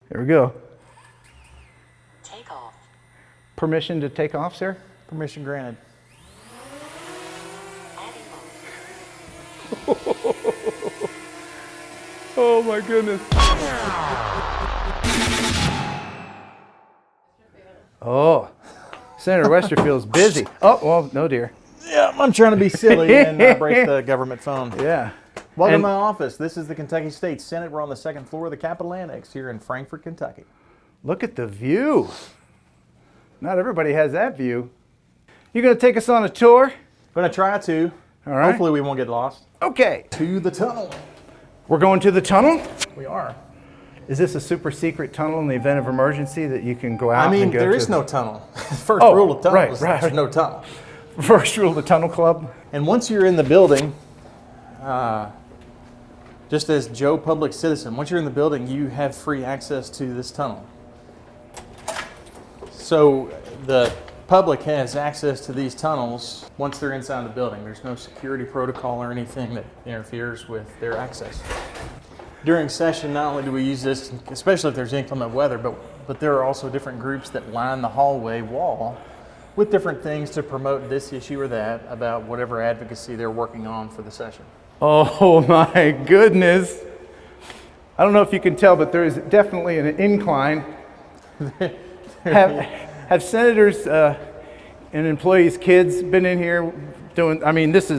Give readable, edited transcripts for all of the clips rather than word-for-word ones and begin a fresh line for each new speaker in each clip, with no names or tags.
There we go.
Take off.
Permission to take off, sir?
Permission granted.
Adding mode.
Oh my goodness. Oh, Senator Westerfield's busy. Oh, well, no dear.
Yeah, I'm trying to be silly and not break the government phone.
Yeah.
Welcome
And-
to my office. This is the Kentucky State Senate. We're on the second floor of the Capitol Annex here in Frankfort, Kentucky.
Look at the view. Not everybody has that view. You gonna take us on a tour?
Going to try to.
All right.
Hopefully we won't get lost.
Okay.
To the tunnel.
We're going to the tunnel?
We are.
Is this a super secret tunnel in the event of emergency that you can go out
I mean,
and go
there
to?
is no tunnel. First rule of tunnel
right,
is
right.
there's no tunnel.
First rule of the tunnel club?
And once you're in the building, just as Joe Public Citizen, once you're in the building, you have free access to this tunnel. So the public has access to these tunnels once they're inside the building. There's no security protocol or anything that interferes with their access. During session, not only do we use this, especially if there's inclement weather, but there are also different groups that line the hallway wall with different things to promote this issue or that about whatever advocacy they're working on for the session.
Oh my goodness. I don't know if you can tell, but there is definitely an incline. Have senators and employees' kids been in here doing, I mean, this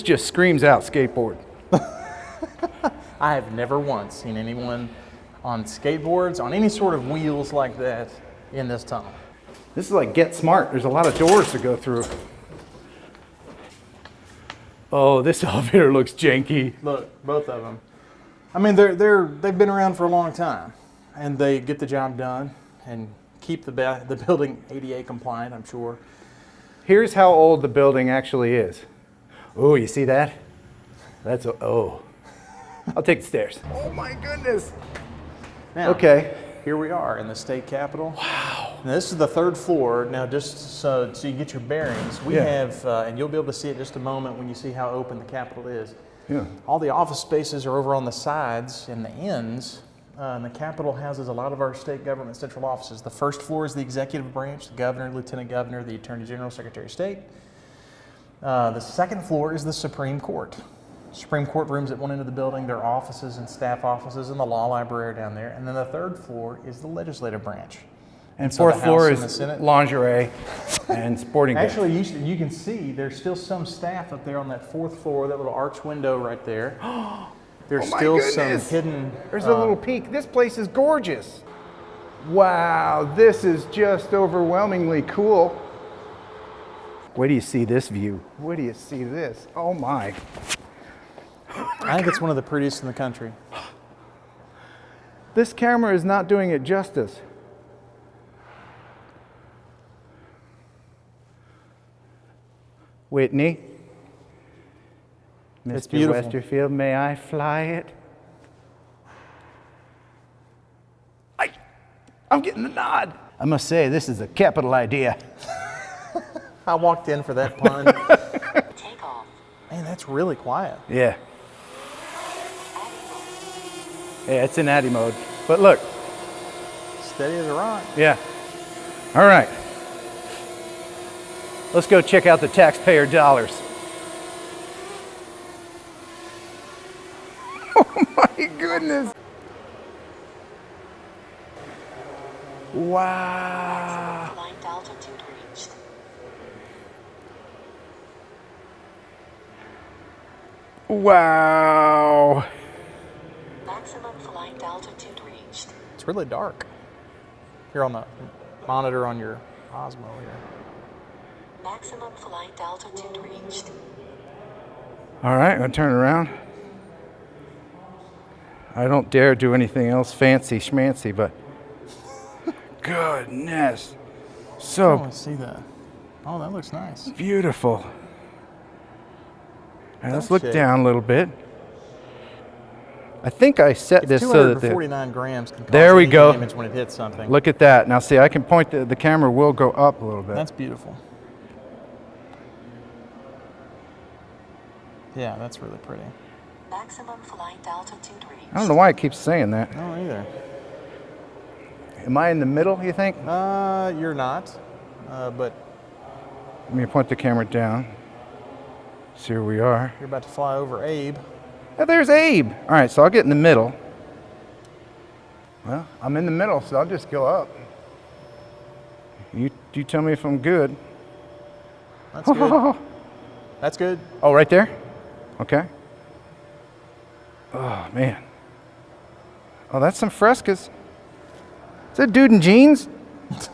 just screams out skateboard.
I have never once seen anyone on skateboards, on any sort of wheels like that in this tunnel.
This is like Get Smart. There's a lot of doors to go through. Oh, this elevator looks janky.
Look, both of them. I mean, they've been around for a long time, and they get the job done and keep the building ADA compliant, I'm sure.
Here's how old the building actually is. Oh, you see that? Oh. I'll take the stairs. Oh my goodness.
Now,
Okay.
here we are in the state capitol. Wow. Now, this is the third floor. Now, just so you get your bearings, we have, and you'll be able to see it in just a moment when you see how open the capitol is.
Yeah.
All the office spaces are over on the sides and the ends. And the Capitol houses a lot of our state government central offices. The first floor is the executive branch, the governor, lieutenant governor, the attorney general, secretary of state. The second floor is the Supreme Court. Supreme Court rooms at one end of the building, their offices and staff offices, and the law library down there. And then the third floor is the legislative branch.
And
So
fourth
the
floor
House and the
is
Senate.
lingerie and sporting goods.
Actually, you can see there's still some staff up there on that fourth floor, that little arch window right there. There's
Oh my
still some
goodness.
hidden.
There's a little peek. This place is gorgeous. Wow, this is just overwhelmingly cool. Wait do you see this view? Wait do you see this? Oh my.
I think it's one of the prettiest in the country.
This camera is not doing it justice. Whitney.
It's
Mr.
beautiful.
Westerfield, may I fly it? I'm getting the nod. I must say, this is a capital idea.
I walked in for that pun.
Take off.
Man, that's really quiet.
Yeah. Yeah, it's in Addy mode. But look,
Steady as a rock.
yeah. All right. Let's go check out the taxpayer dollars. Oh my goodness. Wow.
Flight altitude reached.
Wow.
Maximum flight altitude reached.
It's really dark. Here on the monitor on your Osmo here.
Maximum flight altitude reached.
All right, I'm gonna turn around. I don't dare do anything else fancy schmancy, but goodness.
Oh,
So
I see that. Oh, that looks nice.
beautiful. All right, let's
Don't
look
shake.
down a little bit. I think I set this so that the,
249 grams can cause
There we
any
go.
damage when it hits something.
look at that. Now see, I can point the camera will go up a little bit.
That's beautiful. Yeah, that's really pretty.
Maximum flight altitude reached.
I don't know why it keeps saying that.
No, either.
Am I in the middle, you think?
You're not, but
Let me point the camera down. See where we are.
you're about to fly over Abe.
Oh, there's Abe. All right, so I'll get in the middle. Well, I'm in the middle, so I'll just go up. You tell me if I'm good.
That's good. That's good.
Oh, right there? Okay. Oh, man. Oh, that's some frescas. Is that dude in jeans? Is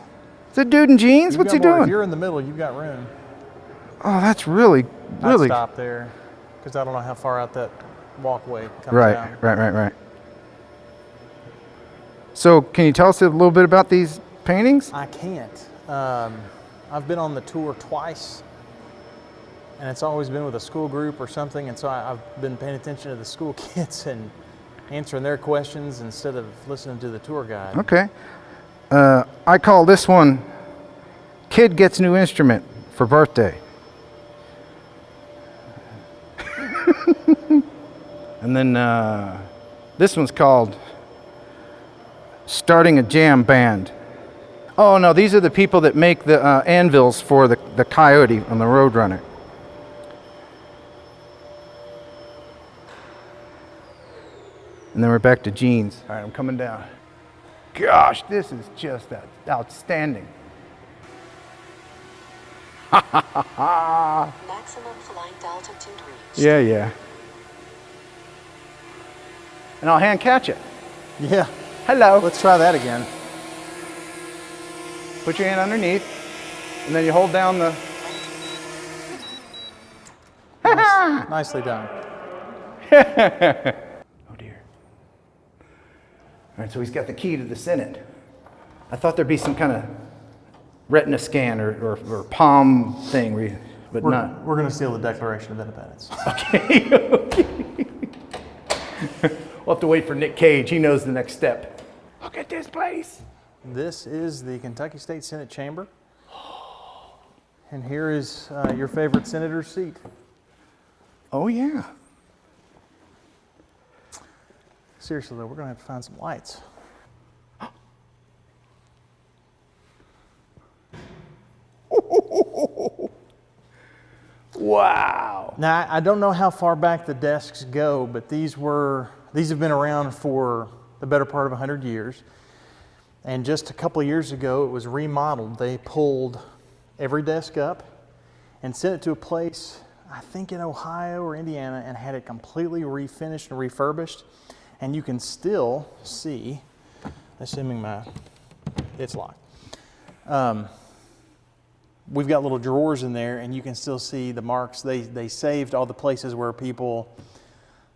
that dude in jeans? What's he
You've got more. If
doing?
you're in the middle, you've got room.
Oh, that's really.
I'd stop there because I don't know how far out that walkway comes down.
Right. So, can you tell us a little bit about these paintings?
I can't. I've been on the tour twice, and it's always been with a school group or something, and so I've been paying attention to the school kids and answering their questions instead of listening to the tour guide.
Okay. I call this one Kid Gets New Instrument for Birthday. And then this one's called Starting a Jam Band. Oh no, these are the people that make the anvils for the Coyote on the Roadrunner. And then we're back to jeans. All right, I'm coming down. Gosh, this is just outstanding.
Maximum flight altitude reached.
Yeah. And I'll hand catch it.
Yeah.
Hello.
Let's try that again.
Put your hand underneath, and then you hold down the.
Nicely done.
Oh dear. All right, so he's got the key to the Senate. I thought there'd be some kind of retina scan or palm thing, but not.
We're going to steal the Declaration of Independence.
Okay. We'll have to wait for Nick Cage. He knows the next step. Look at this place.
This is the Kentucky State Senate chamber. And here is your favorite senator's seat.
Oh, yeah.
Seriously, though, we're going to have to find some lights.
Wow.
Now, I don't know how far back the desks go, but these have been around for the better part of 100 years. And just a couple of years ago, it was remodeled. They pulled every desk up and sent it to a place, I think in Ohio or Indiana, and had it completely refinished and refurbished. And you can still see, assuming it's locked. We've got little drawers in there, and you can still see the marks. They saved all the places where people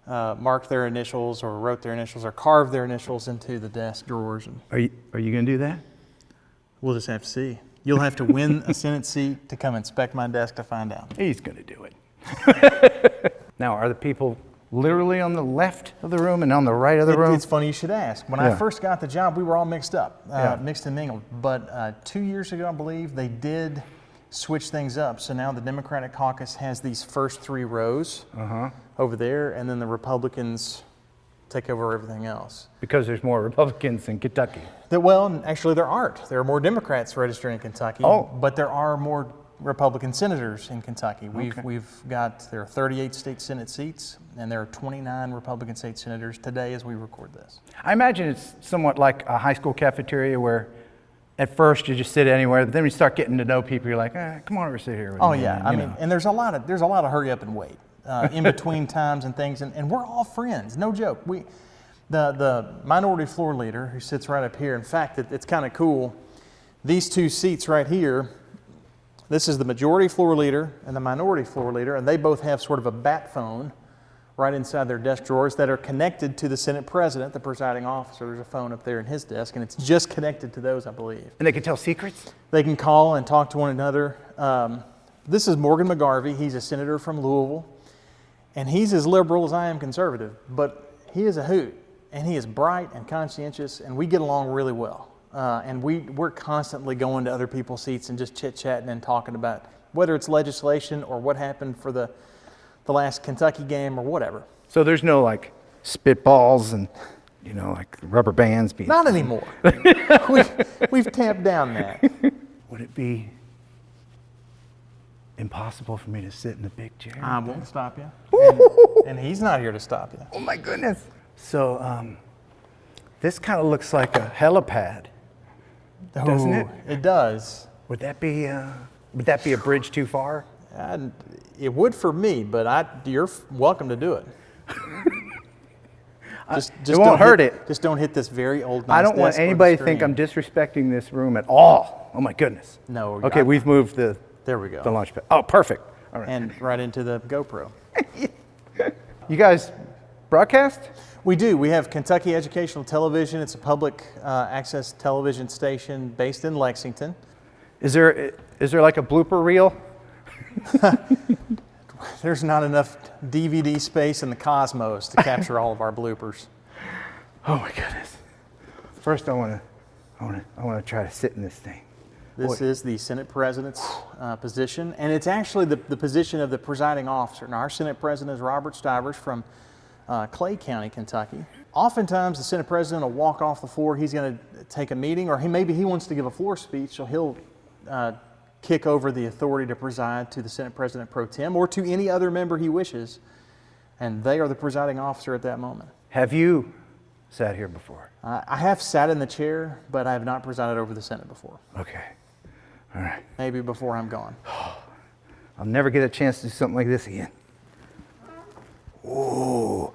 marked their initials or wrote their initials or carved their initials into the desk drawers. And
Are you going to do that?
we'll just have to see. You'll have to win a Senate seat to come inspect my desk to find out.
He's going to do it. Now, are the people literally on the left of the room and on the right of the room?
It's funny you should ask. When
Yeah.
I first got the job, we were all mixed up,
Yeah.
mixed and mingled. But 2 years ago, I believe, they did switch things up. So now the Democratic caucus has these first three rows over there, and then the Republicans take over everything else.
Because there's more Republicans in Kentucky.
Well, actually there aren't. There are more Democrats registering in Kentucky, but there are more Republican senators in Kentucky. There are 38 state Senate seats, and there are 29 Republican state senators today as we record this.
I imagine it's somewhat like a high school cafeteria where at first you just sit anywhere, but then when you start getting to know people, you're like, come on over, sit here with me.
Oh yeah, I mean, and there's a lot of hurry up and wait in between times and things, and we're all friends, no joke. The minority floor leader who sits right up here. In fact, it's kind of cool. These two seats right here. This is the majority floor leader and the minority floor leader, and they both have sort of a bat phone right inside their desk drawers that are connected to the Senate president, the presiding officer. There's a phone up there in his desk, and it's just connected to those, I believe.
And they can tell secrets?
They can call and talk to one another. This is Morgan McGarvey. He's a senator from Louisville, and he's as liberal as I am conservative, but he is a hoot, and he is bright and conscientious, and we get along really well. And we're constantly going to other people's seats and just chit-chatting and talking about whether it's legislation or what happened for the last Kentucky game or whatever.
So there's no like spitballs and you know, like rubber bands being...
Not anymore. We've tamped down that.
Would it be impossible for me to sit in the big chair?
I won't stop you. And he's not here to stop you.
Oh my goodness. So this kind of looks like a helipad, doesn't it?
It does.
Would that be a bridge too far?
It would for me, but you're welcome to do it.
It won't hurt it.
Just don't hit this very old. Nice
I don't want
desk or the
anybody to think
screen.
I'm disrespecting this room at all. Oh my goodness.
No.
Okay, we've moved the launch pad. Oh, perfect. All right.
And right into the GoPro.
You guys broadcast?
We do. We have Kentucky Educational Television. It's a public access television station based in Lexington.
Is there like a blooper reel?
There's not enough DVD space in the cosmos to capture all of our bloopers.
Oh my goodness. First I want to try to sit in this thing.
This is the Senate President's position, and it's actually the position of the presiding officer. Now, our Senate President is Robert Stivers from Clay County, Kentucky. Oftentimes, the Senate President will walk off the floor. He's going to take a meeting, or maybe he wants to give a floor speech, so he'll kick over the authority to preside to the Senate President Pro Tem or to any other member he wishes, and they are the presiding officer at that moment.
Have you sat here before?
I have sat in the chair, but I have not presided over the Senate before.
Okay. All right.
Maybe before I'm gone.
I'll never get a chance to do something like this again. Oh.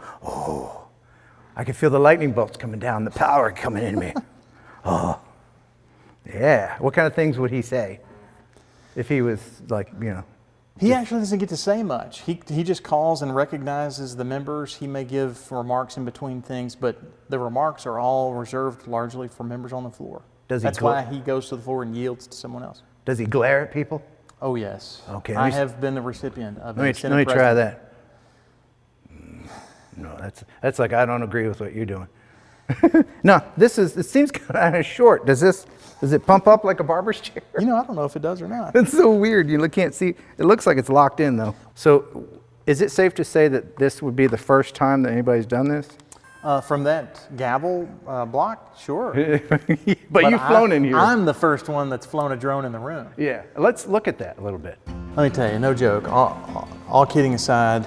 I can feel the lightning bolts coming down, the power coming in me. Oh. Yeah. What kind of things would he say if he was like, you know?
He actually doesn't get to say much. He just calls and recognizes the members. He may give remarks in between things, but the remarks are all reserved largely for members on the floor. That's why he goes to the floor and yields to someone else.
Does he glare at people?
Oh, yes.
Okay.
I have been the recipient of
Let me try that. No, that's like I don't agree with what you're doing. No, it seems kind of short. Does it pump up like a barber's chair?
You know, I don't know if it does or not.
It's so weird. You can't see. It looks like it's locked in though. So is it safe to say that this would be the first time that anybody's done this?
From that gavel block, sure.
but you've flown in here.
I'm the first one that's flown a drone in the room.
Yeah, let's look at that a little bit.
Let me tell you, no joke, all kidding aside,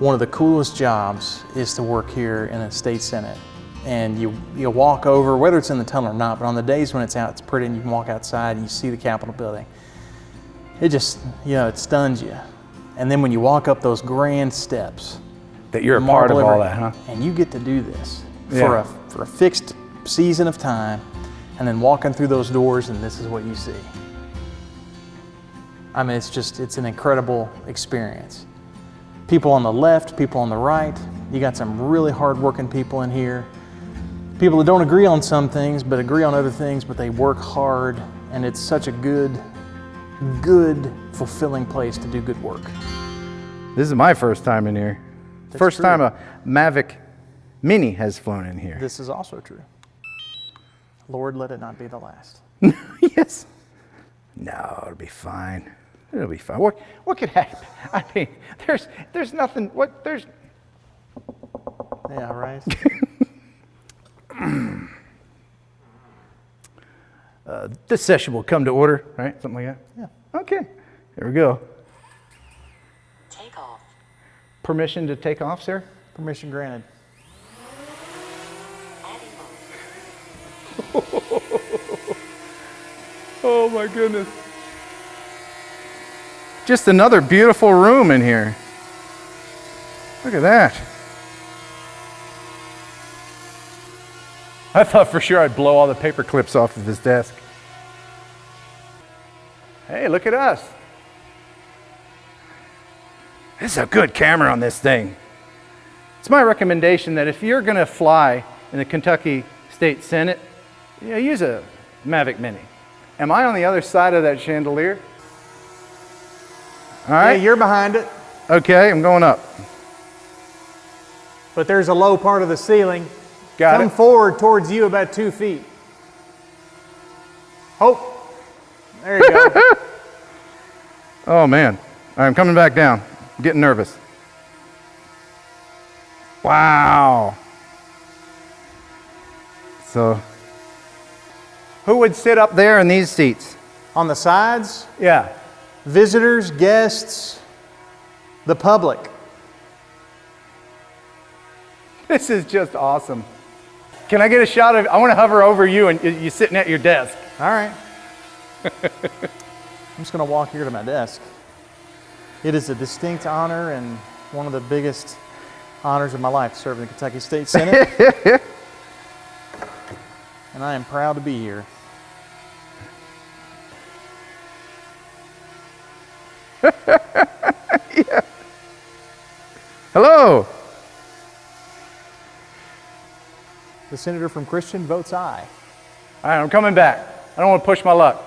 one of the coolest jobs is to work here in a state senate. And you walk over, whether it's in the tunnel or not, but on the days when it's out, it's pretty, and you can walk outside and you see the Capitol building. It just, it stuns you. And then when you walk up those grand steps,
that you're a part of all that, huh?
And you get to do this for a fixed season of time, and then walking through those doors, and this is what you see. I mean, it's an incredible experience. People on the left, people on the right. You got some really hard-working people in here. People that don't agree on some things, but agree on other things, but they work hard, and it's such a good, fulfilling place to do good work.
This is my first time in here.
That's
first
true.
time a Mavic Mini has flown in here.
This is also true. Lord, let it not be the last.
Yes. No, it'll be fine. It'll be fine. What could happen? I mean, there's nothing.
Yeah, right.
This session will come to order, right? Something like that?
Yeah.
Okay. Here we go.
Take off.
Permission to take off, sir?
Permission granted.
Adding mode.
Oh my goodness. Just another beautiful room in here. Look at that. I thought for sure I'd blow all the paper clips off of this desk. Hey, look at us. This is a good camera on this thing. It's my recommendation that if you're going to fly in the Kentucky State Senate, use a Mavic Mini. Am I on the other side of that chandelier? All right.
Yeah, you're behind it.
Okay, I'm going up.
But there's a low part of the ceiling.
Got
Come
it.
forward towards you about 2 feet. Oh, there you go.
Oh man, I'm coming back down. I'm getting nervous. Wow. So, who would sit up there in these seats?
On the sides,
Yeah.
visitors, guests, the public.
This is just awesome. Can I get a shot of, I want to hover over you and you sitting at your desk.
All right. I'm just going to walk here to my desk. It is a distinct honor and one of the biggest honors of my life, serving the Kentucky State Senate. And I am proud to be here.
Yeah. Hello.
The senator from Christian votes aye.
All right, I'm coming back. I don't want to push my luck.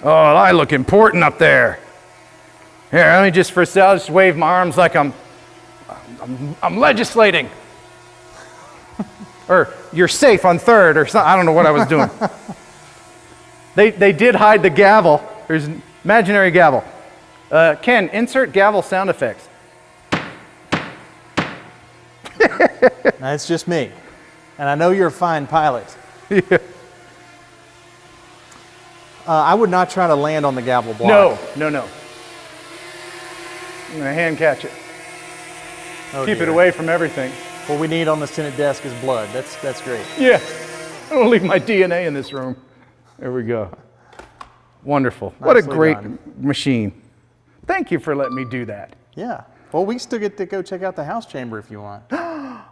Oh, I look important up there. Here, let me just, I'll just wave my arms like I'm legislating. Or you're safe on third or something. I don't know what I was doing. They did hide the gavel. There's an imaginary gavel. Ken, insert gavel sound effects.
That's just me. And I know you're a fine pilot.
Yeah.
I would not try to land on the gavel block.
No. I'm going to hand catch it.
Oh,
Keep
dear.
it away from everything.
What we need on the Senate desk is blood. That's great.
Yeah. I don't leave my DNA in this room. There we go. Wonderful. What a
Nicely
great
done.
machine. Thank you for letting me do that.
Yeah. Well, we still get to go check out the house chamber if you want. Yeah.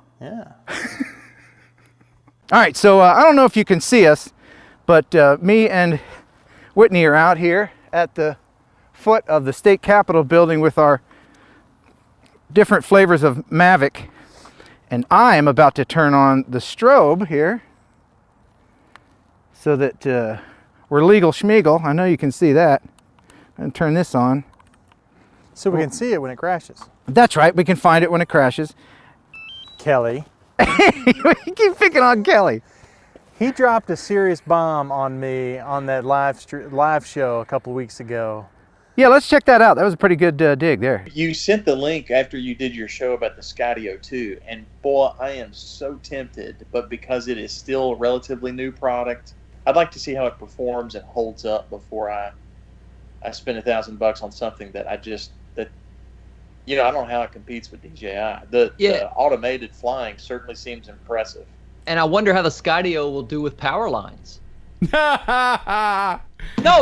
All right, so I don't know if you can see us, but me and Whitney are out here at the foot of the state capitol building with our different flavors of Mavic. And I am about to turn on the strobe here so that we're legal schmeagle. I know you can see that. And turn this on.
So we can see it when it crashes.
That's right, we can find it when it crashes.
Kelly.
You keep picking on Kelly.
He dropped a serious bomb on me on that live show a couple weeks ago.
Yeah, let's check that out. That was a pretty good dig there.
You sent the link after you did your show about the Skydio 2, and boy, I am so tempted, but because it is still a relatively new product, I'd like to see how it performs and holds up before I spend $1,000 on something that I don't know how it competes with DJI. The automated flying certainly seems impressive.
And I wonder how the Skydio will do with power lines. No,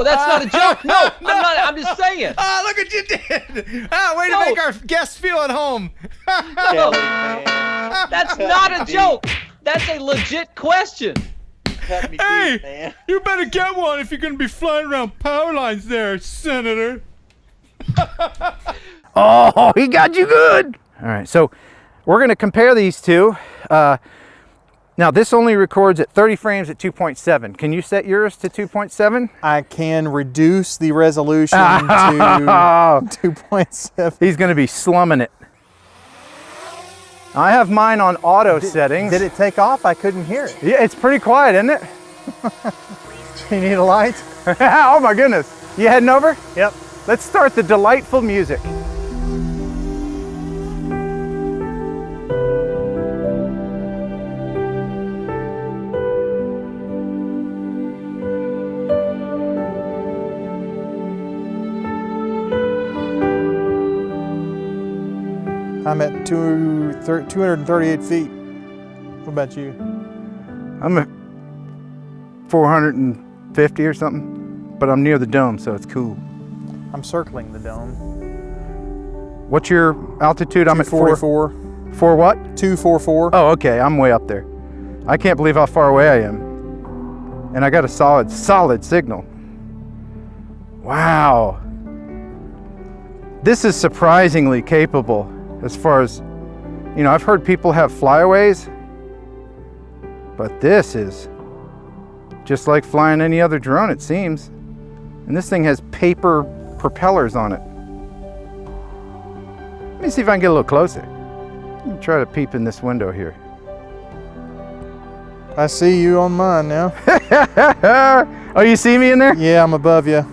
that's not a joke. No, I'm not. I'm just saying.
Oh, look what you did. Way
No.
to make our guests feel at home.
Kelly, man,
That's not a joke. That's a legit question.
cut me deep, man.
You better get one if you're going to be flying around power lines there, Senator. Oh, he got you good. All right, so we're going to compare these two. Now, this only records at 30 frames at 2.7. Can you set yours to 2.7?
I can reduce the resolution to 2.7.
He's going to be slumming it. I have mine on auto settings.
Did it take off? I couldn't hear it.
Yeah, it's pretty quiet, isn't it?
You need a light?
Oh my goodness. You heading over?
Yep.
Let's start the delightful music.
I'm at 238 feet. What about you?
I'm at 450 or something, but I'm near the dome, so it's cool.
I'm circling the dome.
What's your altitude? I'm at
244.
4 what?
244.
Oh, okay, I'm way up there. I can't believe how far away I am. And I got a solid signal. Wow. This is surprisingly capable as far as, I've heard people have flyaways, but this is just like flying any other drone, it seems. And this thing has paper propellers on it. Let me see if I can get a little closer. Let me try to peep in this window here.
I see you on mine now.
Oh, you see me in there?
Yeah, I'm above you.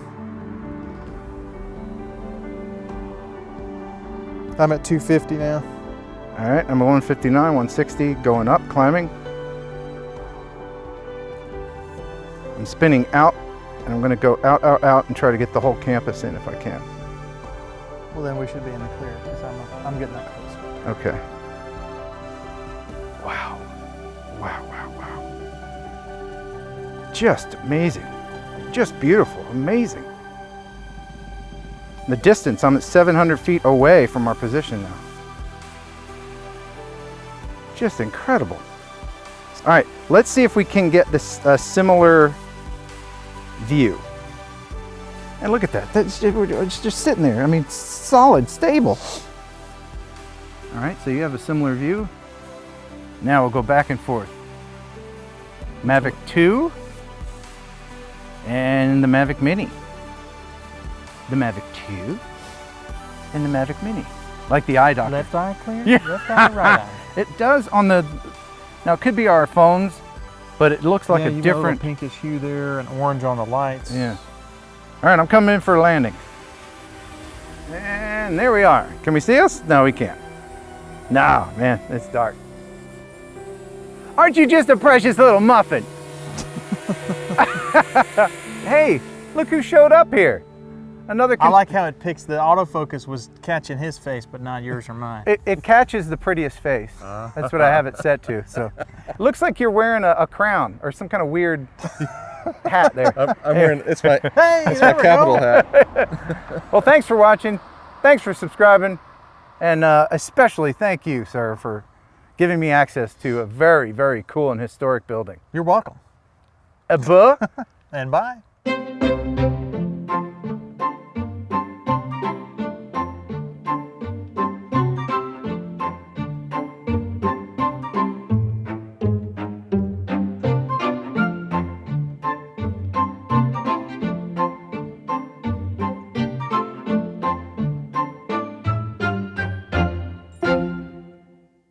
I'm at 250 now.
All right, I'm at 159, 160, going up, climbing. I'm spinning out, and I'm going to go out, out, out, and try to get the whole campus in if I can.
Well, then we should be in the clear because I'm getting that close.
Okay. Wow. Wow, wow, wow. Just amazing. Just beautiful. Amazing. The distance, I'm at 700 feet away from our position now. Just incredible. All right, let's see if we can get this similar view. And look at that. It's just sitting there. I mean, solid, stable. All right, so you have a similar view. Now we'll go back and forth. Mavic 2 and the Mavic Mini. The Mavic 2 and the Mavic Mini. Like the eye doctor.
Left eye clear?
Yeah.
Left eye, right eye.
It does on the, now it could be our phones, but it looks like
yeah,
a
you
different.
got a pinkish hue there and orange on the lights.
Yeah. All right, I'm coming in for a landing. And there we are. Can we see us? No, we can't. No, man, it's dark. Aren't you just a precious little muffin? Hey, look who showed up here. Another.
I like how it picks, the autofocus was catching his face, but not yours or mine.
It catches the prettiest face. That's what I have it set to. So, it looks like you're wearing a crown or some kind of weird hat there.
I'm wearing, it's my
Hey,
my capital hat.
Well, thanks for watching. Thanks for subscribing. And especially thank you, sir, for giving me access to a very, very cool and historic building.
You're welcome.
A buh.
And bye.